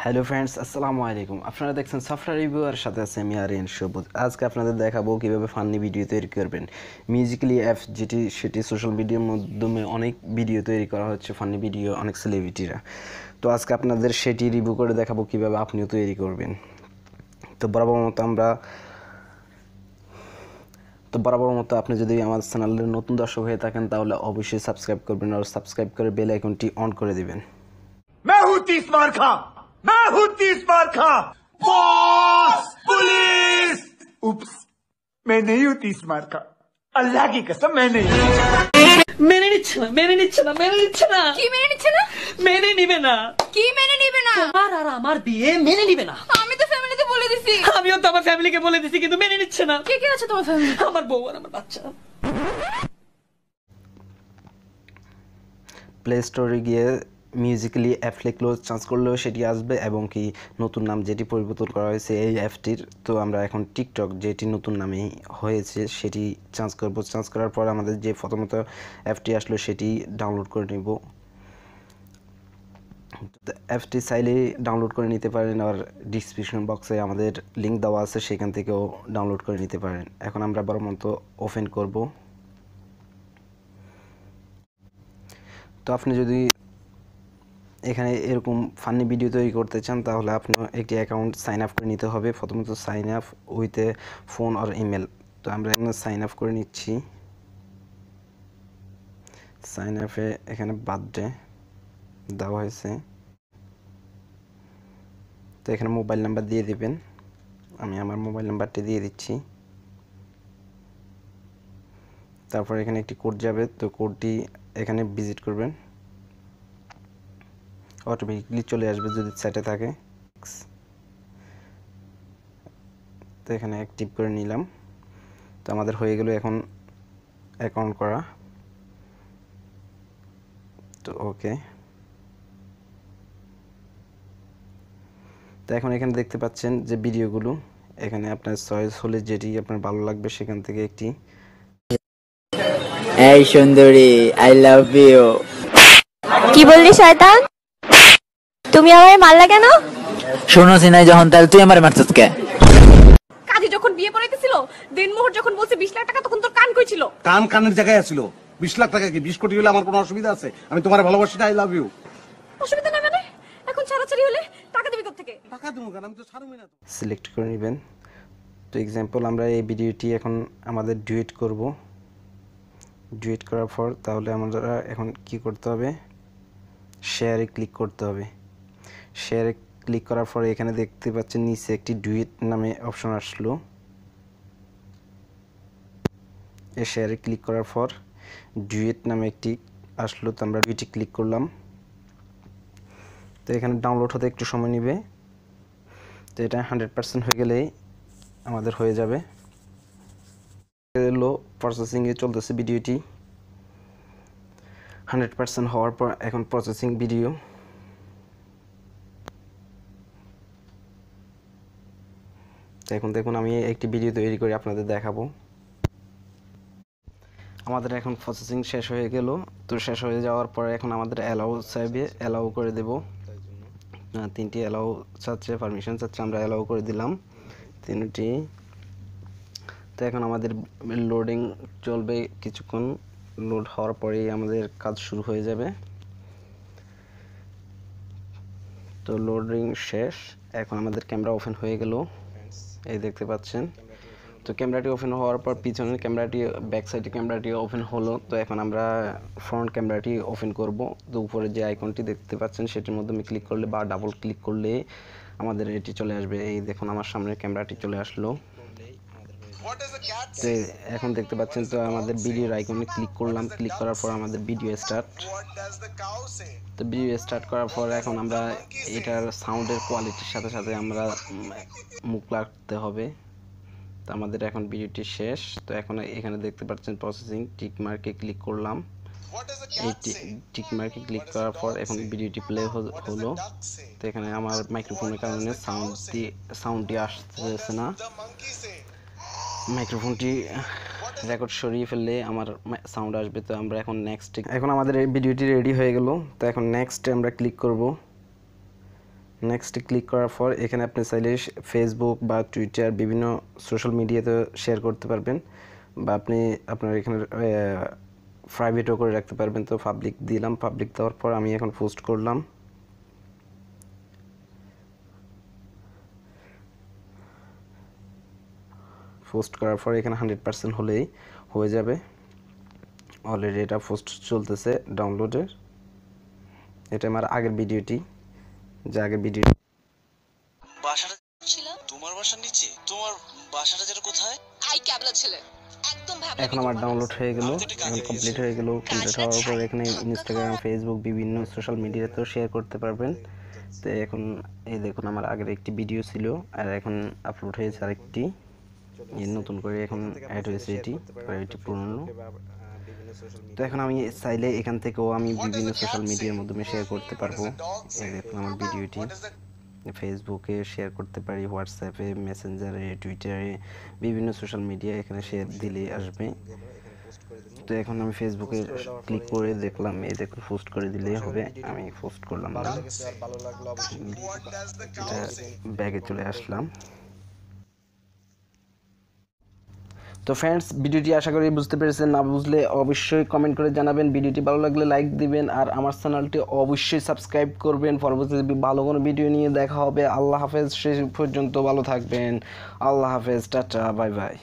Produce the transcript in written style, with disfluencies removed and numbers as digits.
Hello friends, আসসালামু আলাইকুম। আপনারা দেখছেন সফটওয়্যার রিভিউয়ার সাথে আছে আমি আরিয়ান সবুজ। আজকে আপনাদের দেখাবো কীভাবে ফানি ভিডিও তৈরি করবেন। মিউজিক্যালি অ্যাপ সেটি সোশ্যাল মিডিয়ার মাধ্যমে অনেক ভিডিও তৈরি করা হচ্ছে, ফানি ভিডিও, অনেক সেলিব্রিটিরা। তো আজকে আপনাদের সেটি রিভিউ করে দেখাবো কীভাবে আপনিও তৈরি করবেন। তো বরাবর মতো আপনি যদি আমার চ্যানেলের নতুন দর্শক হয়ে থাকেন তাহলে অবশ্যই সাবস্ক্রাইব করবেন আর সাবস্ক্রাইব করে বেল আইকনটি অন করে দিবেন। मैं हूं 30 मार खा बॉस पुलिस। उप्स, मैं नहीं हूं 30 मार खा, अल्लाह की कसम मैं नहीं हूं। মেনে নিচ্ছে না কি মেনে নিচ্ছে না? মেনে নিবে না কি মেনে নিবে না? তোমার আর আমার বিয়ে মেনে নিবে না। আমি তো ফ্যামিলিতে বলে দিছি। আমিও তো আমার ফ্যামিলিকে বলে দিছি, কিন্তু মেনে নিচ্ছে না। কে কে আছে তোমার ফ্যামিলি? আমার বউ আর আমার বাচ্চা। প্লে স্টোরে গিয়ে মিউজিক্যালি অ্যাপ লিখলেও চার্জ করলেও সেটি আসবে, এবং কি নতুন নাম যেটি পরিবর্তন করা হয়েছে এই অ্যাপটির, তো আমরা এখন টিকটক যেটি নতুন নামে হয়েছে সেটি চার্জ করব। চার্জ করার পর আমাদের যে প্রথমত অ্যাপটি আসলো সেটি ডাউনলোড করে নেব। অ্যাপটি চাইলে ডাউনলোড করে নিতে পারেন, আর ডিসক্রিপশন বক্সে আমাদের লিঙ্ক দেওয়া আছে, সেখান থেকেও ডাউনলোড করে নিতে পারেন। এখন আমরা বড় মতো ওপেন করব। তো আপনি যদি এখানে এরকম ফানি ভিডিও তৈরি করতে চান তাহলে আপনার একটি অ্যাকাউন্ট সাইন আপ করে নিতে হবে। প্রথমত sign up with a phone আর ইমেল। তো আমরা এখানে সাইন আপ করে নিচ্ছি। সাইন আপে এখানে বার্থডে দেওয়া হয়েছে, তো এখানে মোবাইল নাম্বার দিয়ে দিবেন। আমি আমার মোবাইল নাম্বারটি দিয়ে দিচ্ছি। তারপর এখানে একটি কোড যাবে, তো কোডটি এখানে ভিজিট করবেন, অটোমেটিকলি চলে আসবে যদি সেটে থাকে। তো এখানে অ্যাক্টিভ করে নিলাম। তো আমাদের হয়ে গেল এখন অ্যাকাউন্ট করা। তো ওকে, তো এখন এখানে দেখতে পাচ্ছেন যে ভিডিওগুলো, এখানে আপনার চয়েস হলে যেটি আপনার ভালো লাগবে সেখান থেকে একটি। এই সুন্দরী, আই লাভ ইউ। কি বললি শয়তান? তুমি আমায় মারলা কেন? শোনো সিনাই, যখন তাহলে তুই আমার মারছিস কে? কাজী যখন বিয়ে পড়াইতেছিল, দিনমোহর যখন বলছে 20 লাখ টাকা, তখন তোর কান কই ছিল? কান কানের জায়গায় আছিল। 20 লাখ টাকা কি 20 কোটি হলে আমার কোনো অসুবিধা আছে? আমি তোমার ভালোবাসি, আই লাভ ইউ। অসুবিধা নাই মানে? এখন ছাড়াছাড়ি হলে টাকা দিবি কোথা থেকে? টাকা দেবো কেন? আমি তো ছাড়বই না। সিলেক্ট করে নেবেন। তো এক্সাম্পল আমরা এই ভিডিওটি এখন আমাদের ডুয়েট করব। ডুয়েট করার পর তাহলে আমরা এখন কি করতে হবে? শেয়ারে ক্লিক করতে হবে। শেয়ারে ক্লিক করার পরে এখানে দেখতে পাচ্ছেন নিচে একটি ডুয়েট নামে অপশন আসলো। এই শেয়ারে ক্লিক করার পর ডুয়েট নামে একটি আসলো, তো আমরা ডুয়েটে ক্লিক করলাম। তো এখানে ডাউনলোড হতে একটু সময় নেবে। তো এটা 100% হয়ে গেলেই আমাদের হয়ে যাবে। লো প্রসেসিংয়ে চলতেছে ভিডিওটি। 100% হওয়ার পর এখন প্রসেসিং ভিডিও। তো এখন দেখুন আমি একটি ভিডিও তৈরি করে আপনাদের দেখাবো। আমাদের এখন প্রসেসিং শেষ হয়ে গেল। তো শেষ হয়ে যাওয়ার পরে এখন আমাদের অ্যালাউ চাইবে, অ্যালাউ করে দেব। 3টি অ্যালাউ চাচ্ছে, পারমিশন চাচ্ছে, আমরা অ্যালাউ করে দিলাম 3টি। তো এখন আমাদের লোডিং চলবে কিছুক্ষণ। লোড হওয়ার পরেই আমাদের কাজ শুরু হয়ে যাবে। তো লোডিং শেষ। এখন আমাদের ক্যামেরা ওপেন হয়ে গেল, এই দেখতে পাচ্ছেন। তো ক্যামেরাটি ওপেন হওয়ার পর পিছনের ক্যামেরাটি, ব্যাক সাইডে ক্যামেরাটি ওপেন হলো। তো এখন আমরা ফ্রন্ট ক্যামেরাটি ওপেন করব। তো উপরে যে আইকনটি দেখতে পাচ্ছেন সেটির মধ্যে আমি ক্লিক করলে বা ডাবল ক্লিক করলে আমাদের এটি চলে আসবে। এই দেখুন আমার সামনে ক্যামেরাটি চলে আসলো। তো এখন দেখতে পাচ্ছেন, তো আমাদের ভিডিওর আইকনে ক্লিক করলাম। ক্লিক করার পর আমাদের ভিডিও স্টার্ট। তো ভিডিও স্টার্ট করার পর এখন আমরা এটার সাউন্ডের কোয়ালিটির সাথে সাথে আমরা মুখ লাগতে হবে। তো আমাদের এখন ভিডিওটি শেষ। তো এখন এখানে দেখতে পাচ্ছেন প্রসেসিং, টিক মার্কে ক্লিক করলাম। এই টিক মার্কে ক্লিক করার পর এখন ভিডিওটি প্লে হলো। তো এখানে আমার মাইক্রোফোনের কারণে সাউন্ডটি আসতেছে না। মাইক্রোফোনটি রেকর্ড সরিয়ে ফেললে আমার সাউন্ড আসবে। তো আমরা এখন নেক্সট, এখন আমাদের এই ভিডিওটি রেডি হয়ে গেল। তো এখন নেক্সটে আমরা ক্লিক করব। নেক্সটে ক্লিক করার পর এখানে আপনি চাইলে ফেসবুক বা টুইটার বিভিন্ন সোশ্যাল মিডিয়াতে শেয়ার করতে পারবেন, বা আপনি আপনার এখানে প্রাইভেটও করে রাখতে পারবেন। তো পাবলিক দিলাম, পাবলিক দেওয়ার পর আমি এখন পোস্ট করলাম। পোস্ট করার পর এখানে 100% হলেই হয়ে যাবে। অলরেডি এটা পোস্ট চলতেছে ডাউনলোডের। এটা আমার আগের ভিডিওটি, যে আগের ভিডিও। বাসাটা ছিল তোমার বাসার নিচে, তোমার বাসাটা যেটা কোথায়? আই ক্যাবলা ছেলে একদম ভাবনা। এখন আমার ডাউনলোড হয়ে গেল, এখন কমপ্লিট হয়ে গেল। কমপ্লিট হওয়ার পর এখানে ইনস্টাগ্রাম, ফেসবুক বিভিন্ন সোশ্যাল মিডিয়াতেও শেয়ার করতে পারবেন। তো এখন এই দেখুন আমার আগের একটি ভিডিও ছিল আর এখন আপলোড হয়েছে আরেকটি, নতুন করে এখন অ্যাড হয়েছে এটি, আর এটি পুরনো। তো এখন আমি চাইলে এখান থেকেও আমি বিভিন্ন সোশ্যাল মিডিয়ার মাধ্যমে শেয়ার করতে পারবো। এই দেখুন আমার ভিডিওটি ফেসবুকে শেয়ার করতে পারি, হোয়াটসঅ্যাপে, মেসেঞ্জারে, টুইটারে, বিভিন্ন সোশ্যাল মিডিয়া এখানে শেয়ার দিলে আসবে। তো এখন আমি ফেসবুকে ক্লিক করে দেখলাম, এই দেখুন পোস্ট করে দিলেই হবে। আমি পোস্ট করলাম না, ব্যাগে চলে আসলাম। তো ফ্রেন্ডস, ভিডিওটি আশা করি বুঝতে পেরেছেন। না বুঝলে অবশ্যই কমেন্ট করে জানাবেন। ভিডিওটি ভালো লাগলে লাইক দিবেন আর আমার চ্যানেলটি অবশ্যই সাবস্ক্রাইব করবেন। পরবর্তীতে ভালো কোনো ভিডিও নিয়ে দেখা হবে। আল্লাহ হাফেজ, শেষ পর্যন্ত ভালো থাকবেন। আল্লাহ হাফেজ, টাটা, বাই বাই।